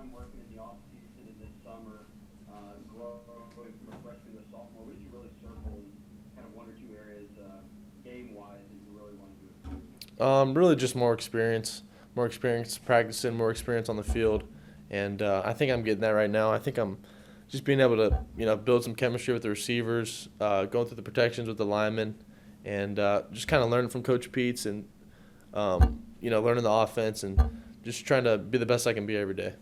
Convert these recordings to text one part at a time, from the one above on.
time working in the off season and this summer, growing from a freshman to a sophomore? What did you really circle in kind of one or two areas game wise that you really want to improve? Really just more experience practicing, more experience on the field, and I think I'm getting that right now. I think I'm just being able to build some chemistry with the receivers, going through the protections with the linemen, and just kind of learning from Coach Pete's and learning the offense and just trying to be the best I can be every day.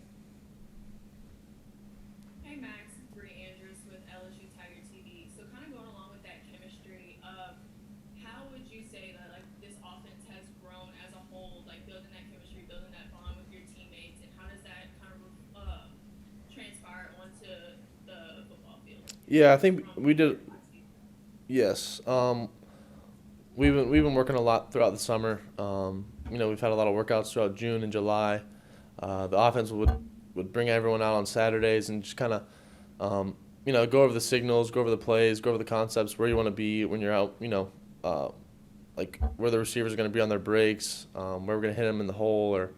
Hey Max, it's Bree Andrews with LSU Tiger TV. So kind of going along with that chemistry, how would you say that like this offense has grown as a whole, like building that chemistry, building that bond with your teammates, and how does that kind of transpire onto the football field Yeah, I think from we did. last season? Yes. We've been working a lot throughout the summer. We've had a lot of workouts throughout June and July. The offense would bring everyone out on Saturdays and just kind of go over the signals, go over the plays, go over the concepts, where you want to be when you're out. Like where the receivers are going to be on their breaks, where we're going to hit them in the hole, or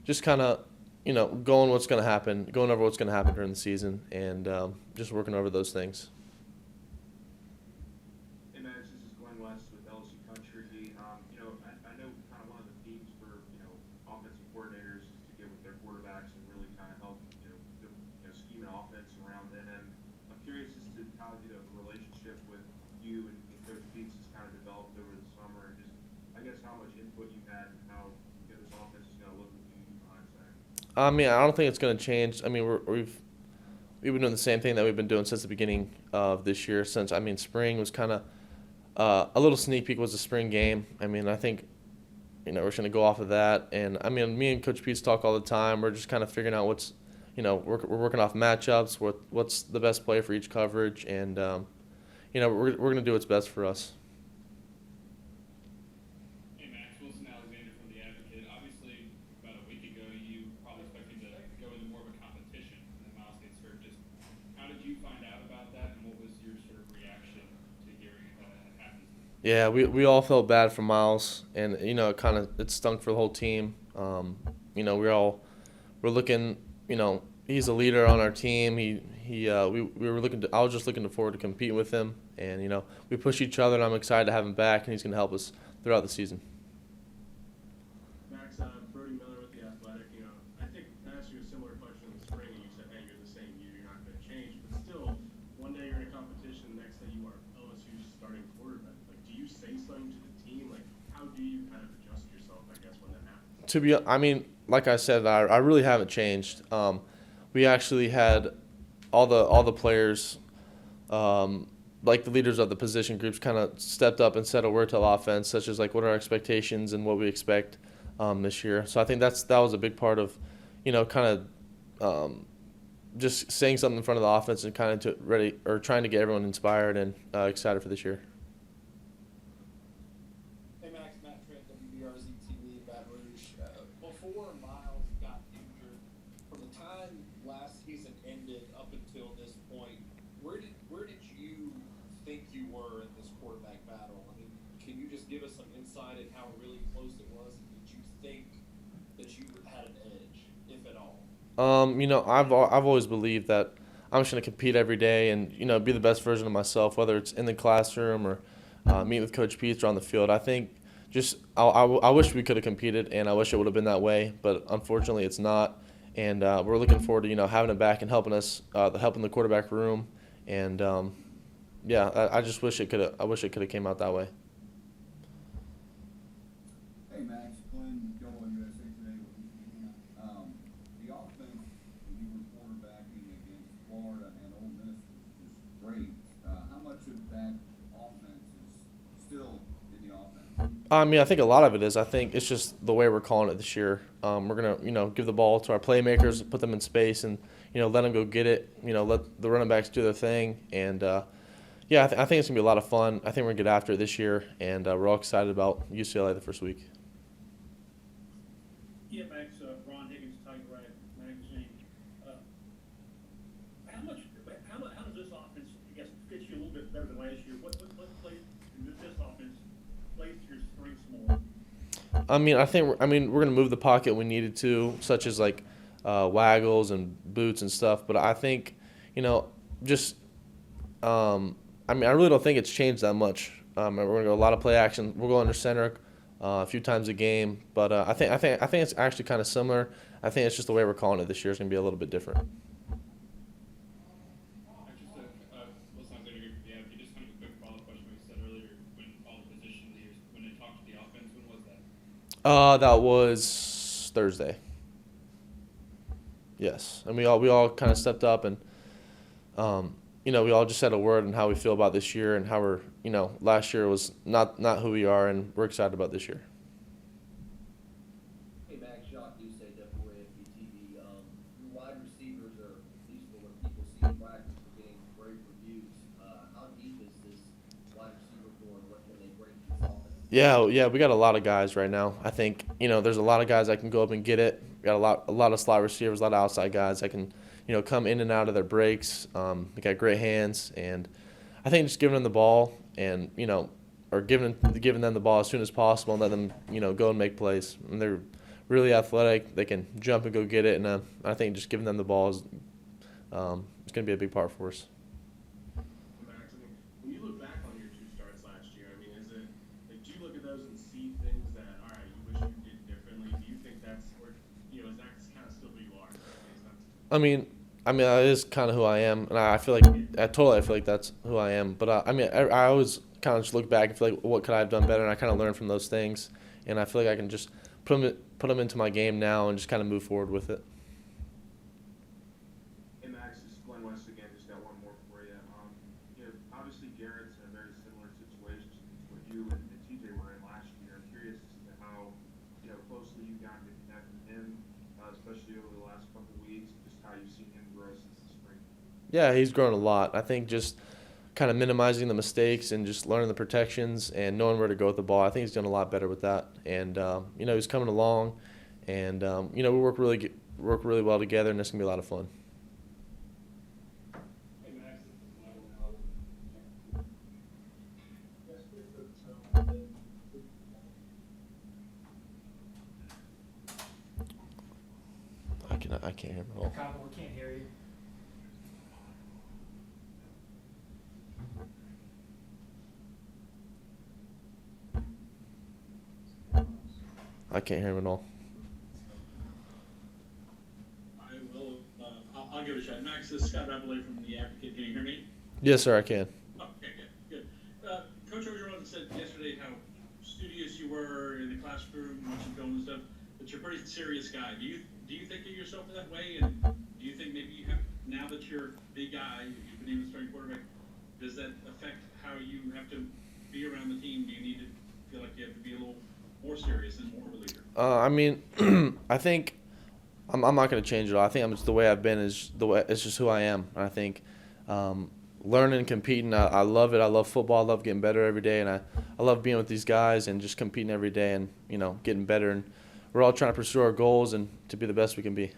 just kind of going what's going to happen, going over what's going to happen during the season, and just working over those things. Hey Max, this is Glenn West with LSU Country. I know kind of one of the themes for offensive coordinators is to get with their quarterbacks and really kind of help scheme an offense around them. And I'm curious as to how the relationship with you and Coach Beats has kind of developed over the summer, and just I guess how much input you had and how this offense is going to look with you behind center. I mean, I don't think it's going to change. I mean, we've been doing the same thing that we've been doing since the beginning of this year. Since spring was kind of a little sneak peek was the spring game. I mean, I think we're just going to go off of that. And I mean, me and Coach Pete's talk all the time. We're just kind of figuring out what's we're working off matchups. What's the best play for each coverage, and we're going to do what's best for us. Hey Max, Wilson Alexander from The Advocate. Obviously, about a week ago, you probably expected to go into more of a competition, and then Miles gets hurt. Just how did you find out about that, and what was your sort of reaction to hearing that it happened? Yeah, we all felt bad for Miles, and it stunk for the whole team. We're looking. He's a leader on our team. We were looking to. I was just looking forward to competing with him, and we push each other, and I'm excited to have him back, and he's going to help us throughout the season. Max, Brody Miller with The Athletic. I think I asked you a similar question in the spring, and you said, hey, you're the same you, you're not going to change. But still, one day you're in a competition, the next day you are LSU's starting quarterback. Like, do you say something to the team? Like, how do you kind of adjust yourself, I guess, when that happens? I mean, like I said, I really haven't changed. We actually had all the players, like the leaders of the position groups, kind of stepped up and said a word to the offense, such as like what are our expectations and what we expect this year. So I think that was a big part of, kind of just saying something in front of the offense and kind of trying to get everyone inspired and excited for this year. Hey Max, Matt Trent, WBRZ TV in Baton Rouge. Before Miles got injured, from the time last season ended up until this point, where did you think you were in this quarterback battle? I mean, can you just give us some insight in how really close it was? And did you think that you had an edge, if at all? I've always believed that I'm just going to compete every day and be the best version of myself, whether it's in the classroom or meet with Coach Pete or on the field. I think I wish we could have competed, and I wish it would have been that way, but unfortunately it's not. And we're looking forward to having him back and helping us, helping the quarterback room. And I just wish it could have. I wish it could have came out that way. Hey Max, Glenn Joel, USA Today with Louisiana. The offense when you were quarterbacking against Florida and Ole Miss was just great. How much of that offense is still in the offense? I mean, I think a lot of it is. I think it's just the way we're calling it this year. We're gonna, give the ball to our playmakers, put them in space, and let them go get it. Let the running backs do their thing, and I think it's gonna be a lot of fun. I think we're gonna get after it this year, and we're all excited about UCLA the first week. Yeah, Max, Ron Higgins, Tiger Rag Magazine. How does this offense, I guess, fit you a little bit better than last year? What plays this offense plays to your strengths more? I mean, we're going to move the pocket when needed to, such as like waggles and boots and stuff. But I think, just I really don't think it's changed that much. We're gonna go a lot of play action. We'll go under center a few times a game, but I think it's actually kind of similar. I think it's just the way we're calling it this year is gonna be a little bit different. Just sounds like yeah, just kind of a quick follow-up question. Like you said earlier, when all the position leaders, when they talked to the offense, when was that? That was Thursday. Yes, and we all kind of stepped up and, we all just said a word on how we feel about this year and how we're, last year was not who we are, and we're excited about this year. Hey, Max, Jacques Doucet, WAFB-TV. Wide receivers are, at least for what people see in practice, are getting great reviews. How deep is this wide receiver core, and what can they bring to this offense? Yeah, we got a lot of guys right now. I think, there's a lot of guys that can go up and get it. We got a lot of slot receivers, a lot of outside guys that can, come in and out of their breaks. They got great hands, and I think just giving them the ball and, or giving them the ball as soon as possible and let them, go and make plays. And they're really athletic. They can jump and go get it, and I think just giving them the ball is going to be a big part for us. Max, when you look back on your 2 starts last year, is it like, do you look at those and see things that, all right, you wish you did differently? Do you think that's, or is that kind of still who you are? That is kind of who I am, and I feel like that's who I am. But I always kind of just look back and feel like, what could I have done better? And I kind of learn from those things, and I feel like I can just put them into my game now and just kind of move forward with it. Hey Max, this is Glenn West again. Just got one more for you. Obviously Garrett's in a very similar situation to what you and TJ were in last year. I'm curious as to how closely you've gotten to connect with him, especially over the last couple of weeks. Just how you've seen him grow since the spring. Yeah, he's grown a lot. I think just kind of minimizing the mistakes and just learning the protections and knowing where to go with the ball. I think he's done a lot better with that. And he's coming along, and we work really well together, and it's gonna be a lot of fun. Hey Max, I can't hear him at all. Kyle, we can't hear you. I can't hear him at all. I will, I'll give it a shot. Max, this is Scott Rappelé from The Advocate. Can you hear me? Yes, sir, I can. Okay, good. Coach Orgeron said yesterday how studious you were in the classroom, watching film and stuff, but you're a pretty serious guy. Do you think of yourself that way? And do you think maybe you have, now that you're a big guy, you've been even starting quarterback, does that affect how you have to be around the team? Do you need to feel like you have to be a little more serious and more of a leader? I think I'm not going to change it all. I think I'm just the way I've been is the way, it's just who I am. And I think learning and competing, I love it. I love football. I love getting better every day, and I love being with these guys and just competing every day and getting better. And we're all trying to pursue our goals and to be the best we can be.